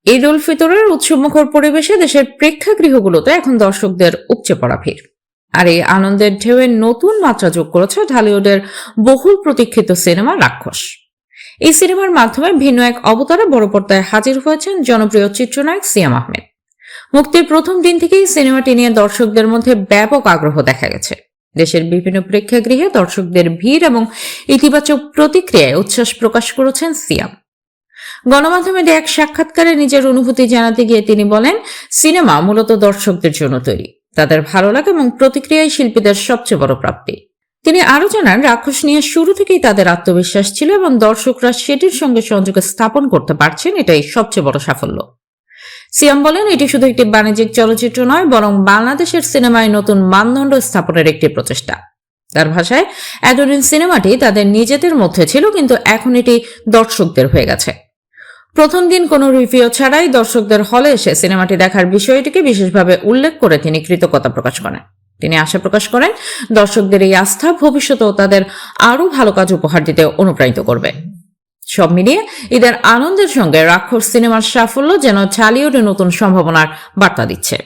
ঈদ উল ফিতরের উৎসবমুখর পরিবেশে দেশের প্রেক্ষাগৃহগুলোতে এখন দর্শকদের উপচে পড়া ভিড়। আর এই আনন্দের ঢেউয়ে নতুন মাত্রা যোগ করেছে ঢালিউডের বহুল প্রতীক্ষিত সিনেমা রাক্ষস। এই সিনেমার মাধ্যমে ভিন্ন এক অবতারে বড় পর্দায় হাজির হয়েছেন জনপ্রিয় চিত্রনায়ক সিয়াম আহমেদ। মুক্তির প্রথম দিন থেকেই সিনেমাটি নিয়ে দর্শকদের মধ্যে ব্যাপক আগ্রহ দেখা গেছে। দেশের বিভিন্ন প্রেক্ষাগৃহে দর্শকদের ভিড় এবং ইতিবাচক প্রতিক্রিয়ায় উচ্ছ্বাস প্রকাশ করেছেন সিয়াম। গণমাধ্যমে দেয়া এক সাক্ষাৎকারে নিজের অনুভূতি জানাতে গিয়ে তিনি বলেন, সিনেমা মূলত দর্শকদের জন্য তৈরি, তাদের ভালো লাগে এবং প্রতিক্রিয়াই শিল্পীদের সবচেয়ে বড় প্রাপ্তি। তিনি আরো জানান, রাক্ষস নিয়ে শুরু থেকেই তাদের আত্মবিশ্বাস ছিল এবং দর্শকরা সেটির সঙ্গে সংযোগ স্থাপন করতে পারছেন, এটাই সবচেয়ে বড় সাফল্য। সিয়াম বলেন, এটি শুধু একটি বাণিজ্যিক চলচ্চিত্র নয়, বরং বাংলাদেশের সিনেমায় নতুন মানদণ্ড স্থাপনের একটি প্রচেষ্টা। তার ভাষায়, এতদিন সিনেমাটি তাদের নিজেদের মধ্যে ছিল, কিন্তু এখন এটি দর্শকদের হয়ে গেছে। প্রথম দিন কোনো রিভিউ ছাড়াই দর্শকদের হলে এসে সিনেমাটি দেখার বিষয়টিকে বিশেষভাবে উল্লেখ করে তিনি কৃতজ্ঞতা প্রকাশ করেন। তিনি আশা প্রকাশ করেন, দর্শকদের এই আস্থা ভবিষ্যতেও তাদের আরও ভালো কাজ উপহার দিতে অনুপ্রাণিত করবে। সব মিলিয়ে ঈদের আনন্দের সঙ্গে রাক্ষস সিনেমার সাফল্য যেন ঢালিউডে নতুন সম্ভাবনার বার্তা দিচ্ছে।